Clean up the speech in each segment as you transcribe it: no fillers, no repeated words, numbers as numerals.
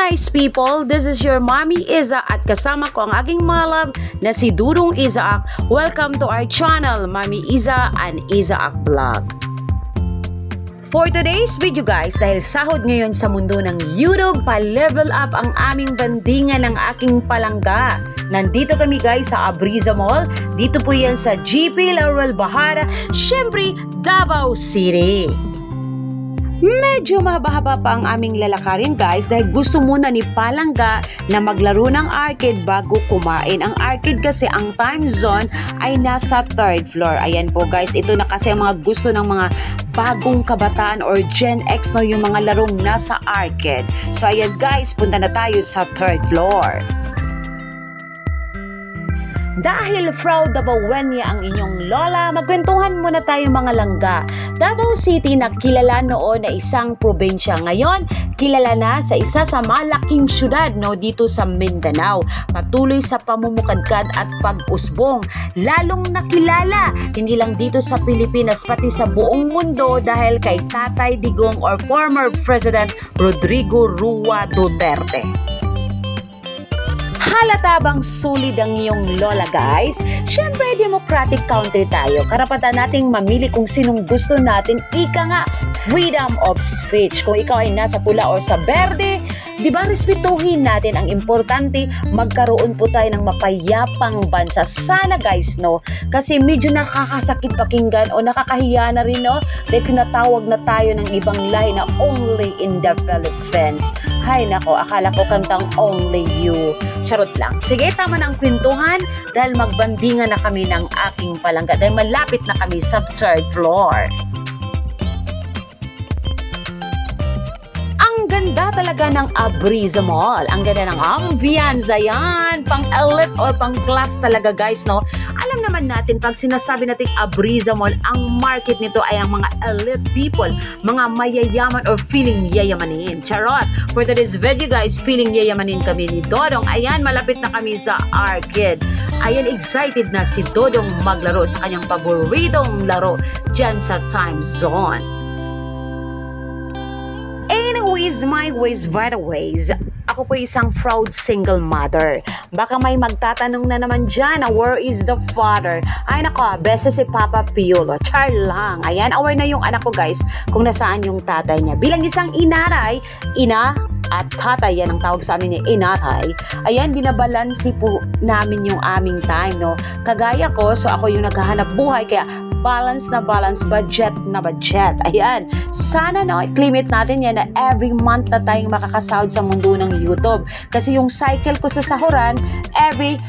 nice people, this is your Mommy Iza at kasama ko ang aking mga love na si Dudong Isaac. Welcome to our channel, Mommy Iza and Isaac Vlog. For today's video guys, dahil sahod ngayon sa mundo ng YouTube, pa-level up ang aming bandingan ng aking palangga. Nandito kami guys sa Abriza Mall. Dito po yan sa GP Laurel Bahara, syempre Davao City. Medyo mahaba-haba pa ang aming lalakarin guys dahil gusto muna ni Palangga na maglaro ng arcade bago kumain. Ang arcade kasi ang time zone ay nasa 3rd floor. Ayan po guys, ito na kasi ang mga gusto ng mga bagong kabataan or Gen X no, yung mga larong nasa arcade. So ayan guys, punta na tayo sa 3rd floor. Dahil proud Davaoeña ang inyong lola, magkwentuhan muna tayo mga langga. Davao City na kilala noon na isang probinsya. Ngayon, kilala na sa isa sa malaking syudad no, dito sa Mindanao. Patuloy sa pamumukadkad at pag-usbong. Lalong nakilala, hindi lang dito sa Pilipinas, pati sa buong mundo dahil kay Tatay Digong or former President Rodrigo Rua Duterte. Halata bang solid ang iyong lola guys? Siyempre, democratic country tayo. Karapatan nating mamili kung sinong gusto natin. Ika nga, freedom of speech. Kung ikaw ay nasa pula o sa berde, di ba respetuhin natin. Ang importante, magkaroon po tayo ng mapayapang bansa. Sana guys, no? Kasi medyo nakakasakit pakinggan o nakakahiya na rin, no? Dahil tinatawag na tayo ng ibang lahi na only in the Philippines. Hay nako, akala ko kantang only you. Charot lang. Sige, tama na ang kwentuhan dahil magbandingan na kami ng aking palangga dahil malapit na kami sa 3rd floor. Ang ganda talaga ng Abriza Mall. Ang ganda ng ambiance. Ayan, pang elite or pang class talaga guys, no? Alam naman natin, pag sinasabi natin Abriza Mall, ang market nito ay ang mga elite people, mga mayayaman or feeling yayamanin. Charot! For today's video guys, feeling yayamanin kami ni Dodong. Ayan, malapit na kami sa arcade. Ayan, excited na si Dodong maglaro sa kanyang paboritong laro dyan sa time zone. Anyways, my ways, by the ways, ako po isang proud single mother. Baka may magtatanong na naman dyan na where is the father? Ay nako, besa si Papa Piolo. Char lang. Ayan, aware na yung anak ko guys kung nasaan yung tatay niya. Bilang isang inaray, ina at tatay, yan ang tawag sa amin ni inatay. Ayan, binabalansi po namin yung aming time, no? Kagaya ko, so ako yung naghahanap buhay, kaya balance na balance, budget na budget. Ayan, sana no, i-limit natin yan na every month na tayong makakasahod sa mundo ng YouTube. Kasi yung cycle ko sa sahuran, every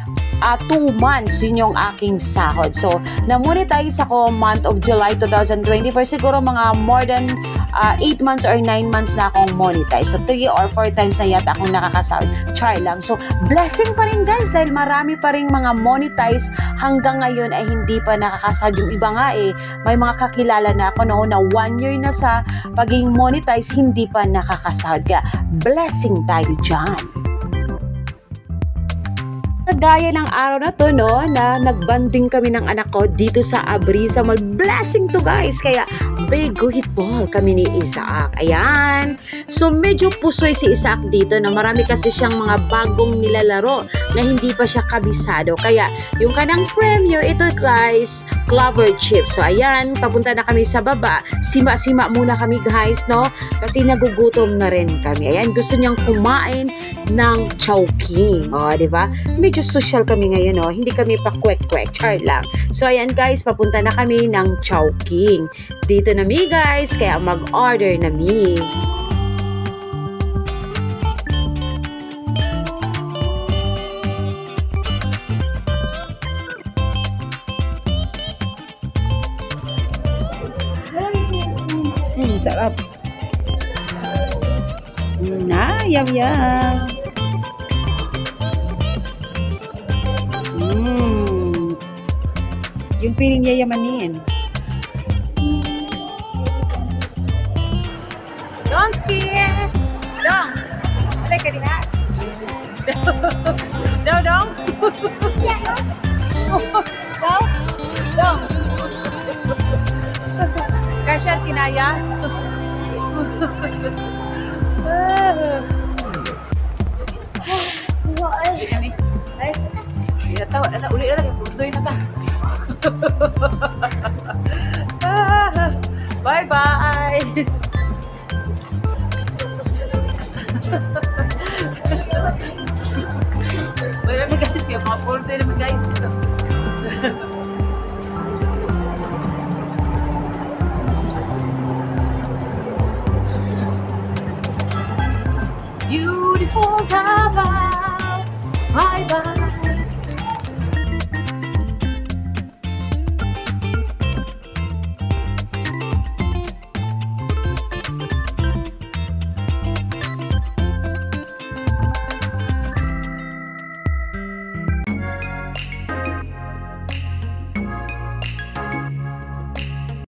2 months, yun yung aking sahod. So, na-monetize ako month of July 2024. Siguro mga more than 8 months or 9 months na akong monetize. So, 3 or 4 times na yata akong nakakasahod. Char lang. So, blessing pa rin guys dahil marami pa rin mga monetize hanggang ngayon ay hindi pa nakakasahod. Yung iba nga may mga kakilala na ako noon na 1 year na sa pagiging monetize, hindi pa nakakasahod. Kaya, blessing tayo dyan. Gaya ng araw na to, no, na nagbanding kami ng anak ko dito sa Abriza Mall. Blessing to guys. Kaya big hitball kami ni Isaac. Ayan. So medyo pusoy si Isaac dito na marami kasi siyang mga bagong nilalaro na hindi pa siya kabisado. Kaya yung kanang premyo, ito guys, clover chips. So ayan, papunta na kami sa baba. Sima-sima muna kami guys, no? Kasi nagugutom na rin kami. Ayan, gusto niyang kumain ng chowking. O, diba? Medyo social kami ngayon, no? Hindi kami pa kwek-kwek, char lang. So, ayan guys, papunta na kami ng chowking. Dito na mi guys, kaya mag-order na mi. Sarap. Yum. Yung feeling yayamanin. Don't scare! Dong! Halika diha! Dong! Dong! Kasya kinaya? tawa na uli na lang puntoy na ta. Bye bye. Wala na guys, kaya mga puntoy naman guys. Beautiful Davao, bye bye.